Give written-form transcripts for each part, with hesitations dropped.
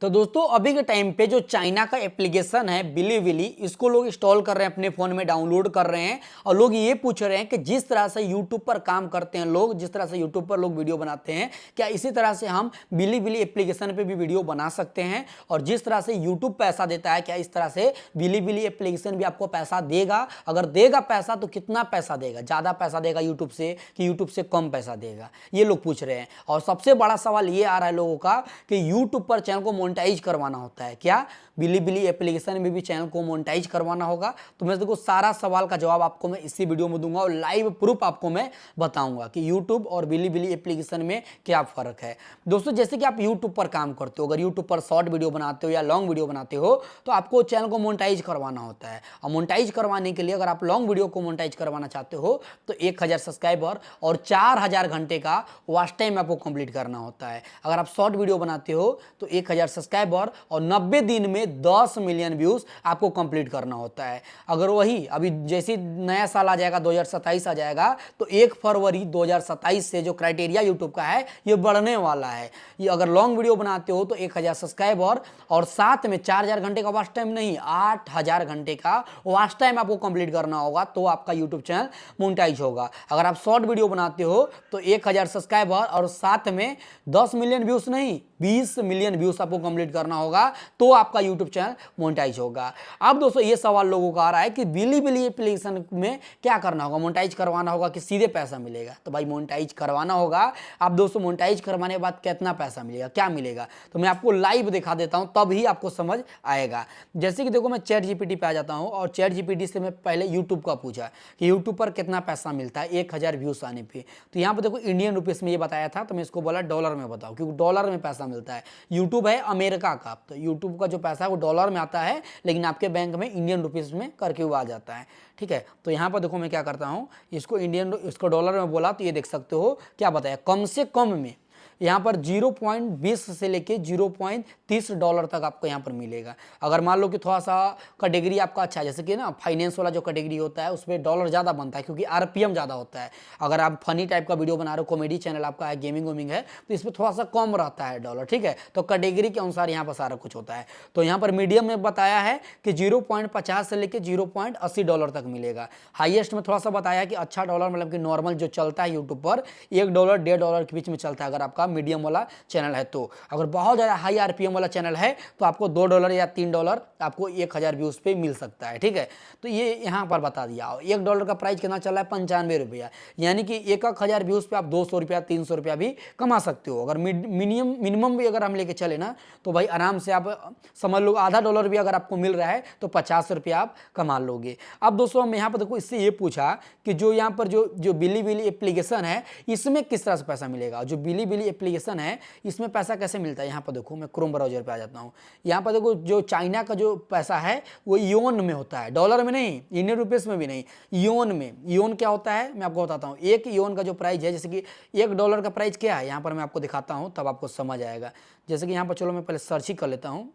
तो दोस्तों अभी के टाइम पे जो चाइना का एप्लीकेशन है बिलीविली, इसको लोग इंस्टॉल कर रहे हैं, अपने फोन में डाउनलोड कर रहे हैं और लोग ये पूछ रहे हैं कि जिस तरह से यूट्यूब पर काम करते हैं लोग, जिस तरह से यूट्यूब पर लोग वीडियो बनाते हैं, क्या इसी तरह से हम बिलीविली एप्लीकेशन पे भी वीडियो बना सकते हैं? और जिस तरह से यूट्यूब पैसा देता है, क्या इस तरह से बिलीविली एप्लीकेशन भी आपको पैसा देगा? अगर देगा पैसा तो कितना पैसा देगा? ज़्यादा पैसा देगा यूट्यूब से कि यूट्यूब से कम पैसा देगा? ये लोग पूछ रहे हैं। और सबसे बड़ा सवाल ये आ रहा है लोगों का कि यूट्यूब पर चैनल को मोनेटाइज करवाना होता है। क्या बिलीविली एप्लीकेशन में भी चैनल को मोनेटाइज करवाना होगा? तो मैं देखो सारा सवाल का जवाब आपको मैं इसी वीडियो में दूंगा और लाइव प्रूफ आपको मैं बताऊंगा कि यूट्यूब और बिलीविली एप्लीकेशन में क्या फर्क है। दोस्तों जैसे कि आप यूट्यूब पर काम करते हो, अगर यूट्यूब पर शॉर्ट वीडियो बनाते हो या लॉन्ग वीडियो बनाते हो तो आपको चैनल को मोनेटाइज करवाना होता है। और मोनेटाइज करवाने के लिए अगर आप लॉन्ग वीडियो को मोनेटाइज करवाना चाहते हो तो 1000 सब्सक्राइबर और 4000 घंटे का वॉच टाइम आपको कंप्लीट करना होता है। अगर आप शॉर्ट वीडियो बनाते हो तो 1000 सब्सक्राइबर और 90 दिन में 10 मिलियन व्यूज आपको कंप्लीट करना होता है। अगर वही अभी जैसे नया साल आ जाएगा, 2027 आ जाएगा, तो 1 फरवरी 2027 से जो क्राइटेरिया यूट्यूब का है ये बढ़ने वाला है। ये अगर लॉन्ग वीडियो बनाते हो तो 1000 सब्सक्राइबर और साथ में 4000 घंटे का वॉच टाइम नहीं, 8000 घंटे का वॉच टाइम आपको कंप्लीट करना होगा तो आपका यूट्यूब चैनल मोनेटाइज होगा। अगर आप शॉर्ट वीडियो बनाते हो तो 1000 सब्सक्राइबर और साथ में 10 मिलियन व्यूज नहीं, 20 मिलियन व्यूज आपको कंप्लीट करना होगा तो आपका यूट्यूब चैनल मोनेटाइज होगा। अब दोस्तों ये सवाल लोगों का आ रहा है कि बिलीविली एप्लीकेशन में क्या करना होगा, मोनेटाइज करवाना होगा कि सीधे पैसा मिलेगा? तो भाई मोनेटाइज करवाना होगा। अब दोस्तों मोनेटाइज करवाने के बाद कितना पैसा मिलेगा, क्या मिलेगा, तो मैं आपको लाइव दिखा देता हूं, तभी आपको समझ आएगा। जैसे कि देखो मैं चैट जीपीटी पे आ जाता हूं और चैट जीपीटी से मैं पहले यूट्यूब का पूछा कि यूट्यूब पर कितना पैसा मिलता है 1000 व्यूज आने पे। तो यहाँ पर देखो इंडियन रुपीज में ये बताया था, तो मैं इसको बोला डॉलर में बताओ, क्योंकि डॉलर में पैसा मिलता है। यूट्यूब है अमेरिका का, तो यूट्यूब का जो पैसा है वो डॉलर में आता है, लेकिन आपके बैंक में इंडियन रुपीज में करके वो आ जाता है। ठीक है, तो यहाँ पर देखो मैं क्या करता हूँ, इसको डॉलर में बोला तो ये देख सकते हो क्या बताया, कम से कम में यहाँ पर 0.20 से लेके 0.30 डॉलर तक आपको यहाँ पर मिलेगा। अगर मान लो कि थोड़ा सा कैटेगरी आपका अच्छा है, जैसे कि ना फाइनेंस वाला जो कैटेगरी होता है उसमें डॉलर ज़्यादा बनता है क्योंकि आरपीएम ज़्यादा होता है। अगर आप फनी टाइप का वीडियो बना रहे हो, कॉमेडी चैनल आपका है, गेमिंग वेमिंग है, तो इसमें थोड़ा सा कम रहता है डॉलर। ठीक है, तो कैटेगरी के अनुसार यहाँ पर सारा कुछ होता है। तो यहाँ पर मीडियम में बताया है कि 0.50 से लेकर 0.80 डॉलर तक मिलेगा। हाईएस्ट में थोड़ा सा बताया कि अच्छा डॉलर मतलब कि नॉर्मल जो चलता है यूट्यूब पर $1 $1.5 के बीच में चलता है अगर आपका मीडियम वाला चैनल है। तो अगर बहुत ज़्यादा हाई आरपीएम वाला चैनल है तो आपको $2 या $3 आपको 1000 व्यूज पे मिल सकता है। ठीक है, तो ये यहाँ पर बता दिया। $1 का प्राइस कितना चल रहा है, 95 रुपया, यानी कि 1000 व्यूज पे आप 200 रुपया 300 रुपया भी कमा सकते हो। अगर मिनिमम भी अगर हम लेके चले ना तो भाई आराम से आप समझ लो आधा डॉलर भी अगर आपको मिल रहा है तो 50 रुपया आप कमा लोगे। अब दोस्तों हम यहाँ पर देखो इससे ये पूछा कि जो यहाँ पर जो बिलीविली एप्लीकेशन है इसमें किस तरह से पैसा मिलेगा। जो बिलीविली एप्लीकेशन है इसमें पैसा कैसे मिलता है, यहाँ पर देखो मैं क्रोम ब्राउजर पे आ जाता हूँ। यहाँ पर देखो जो चाइना का जो पैसा है वो योन में होता है, डॉलर में नहीं, इंडियन रुपीस में भी नहीं, योन में। योन क्या होता है मैं आपको बताता हूँ। एक योन का जो प्राइस है, जैसे कि $1 का प्राइस क्या है यहाँ पर मैं आपको दिखाता हूँ तब आपको समझ आएगा। जैसे कि यहाँ पर चलो मैं पहले सर्च ही कर लेता हूँ,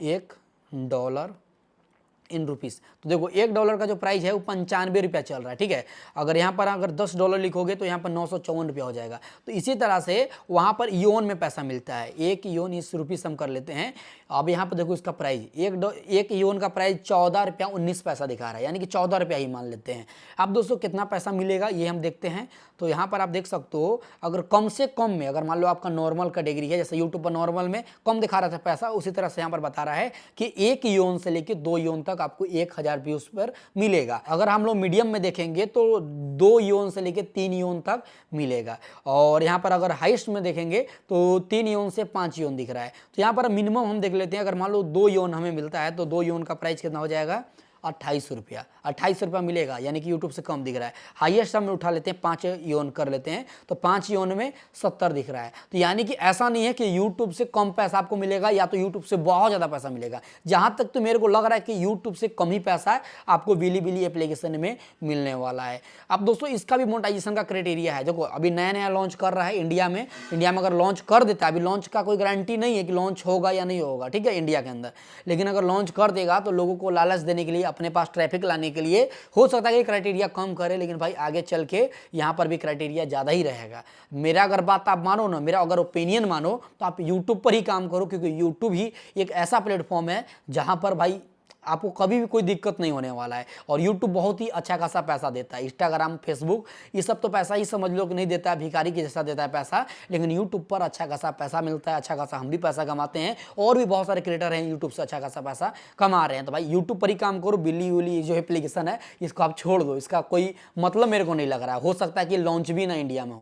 $1 इन रुपीस। तो देखो $1 का जो प्राइस है वो 95 रुपया चल रहा है। ठीक है, अगर यहाँ पर अगर $10 लिखोगे तो यहाँ पर 954 रुपया हो जाएगा। तो इसी तरह से वहाँ पर योन में पैसा मिलता है। एक योन इस रुपीस हम कर लेते हैं। अब यहाँ पर देखो इसका प्राइस एक योन का प्राइस $14.19 दिखा रहा है, यानी कि $14 ही मान लेते हैं। अब दोस्तों कितना पैसा मिलेगा ये हम देखते हैं। तो यहाँ पर आप देख सकते हो अगर कम से कम में, अगर मान लो आपका नॉर्मल कैटेगरी है, जैसे यूट्यूब पर नॉर्मल में कम दिखा रहा था पैसा, उसी तरह से यहाँ पर बता रहा है कि 1 योन से लेकर 2 योन तक आपको 1000 व्यूज पर मिलेगा। अगर हम लोग मीडियम में देखेंगे तो 2 योन से लेकर 3 योन तक मिलेगा। और यहाँ पर अगर हाईएस्ट में देखेंगे तो 3 योन से 5 योन दिख रहा है। तो यहाँ पर मिनिमम हम देख लेते हैं। अगर मान लो 2 योन हमें मिलता है तो 2 योन का प्राइस कितना हो जाएगा, 28 रुपया। 28 रुपया मिलेगा, यानी कि यूट्यूब से कम दिख रहा है। हाईएस्ट हम उठा लेते हैं, 5 योन कर लेते हैं, तो 5 योन में 70 दिख रहा है। तो यानी कि ऐसा नहीं है कि यूट्यूब से कम पैसा आपको मिलेगा या तो यूट्यूब से बहुत ज़्यादा पैसा मिलेगा। जहाँ तक तो मेरे को लग रहा है कि यूट्यूब से कम ही पैसा है आपको बिलीविली एप्लीकेशन में मिलने वाला है। अब दोस्तों इसका भी मोनेटाइजेशन का क्राइटेरिया है। देखो अभी नया नया लॉन्च कर रहा है इंडिया में अगर लॉन्च कर देता है, अभी लॉन्च का कोई गारंटी नहीं है कि लॉन्च होगा या नहीं होगा, ठीक है, इंडिया के अंदर, लेकिन अगर लॉन्च कर देगा तो लोगों को लालच देने के लिए अपने पास ट्रैफिक लाने के लिए। हो सकता है कि क्राइटेरिया कम करे, लेकिन भाई आगे चल के यहाँ पर भी क्राइटेरिया ज़्यादा ही रहेगा। मेरा अगर बात आप मानो ना, मेरा अगर ओपिनियन मानो, तो आप यूट्यूब पर ही काम करो, क्योंकि यूट्यूब ही एक ऐसा प्लेटफॉर्म है जहाँ पर भाई आपको कभी भी कोई दिक्कत नहीं होने वाला है। और YouTube बहुत ही अच्छा खासा पैसा देता है। इंस्टाग्राम, फेसबुक ये सब तो पैसा ही समझ लो कि नहीं देता है, भिखारी के जैसा देता है पैसा, लेकिन YouTube पर अच्छा खासा पैसा मिलता है, अच्छा खासा हम भी पैसा कमाते हैं, और भी बहुत सारे क्रिएटर हैं YouTube से अच्छा खासा पैसा कमा रहे हैं। तो भाई YouTube पर ही काम करो। बिल्ली विली जो एप्लीकेशन है इसको आप छोड़ दो, इसका कोई मतलब मेरे को नहीं लग रहा है। हो सकता है कि लॉन्च भी ना इंडिया में हो।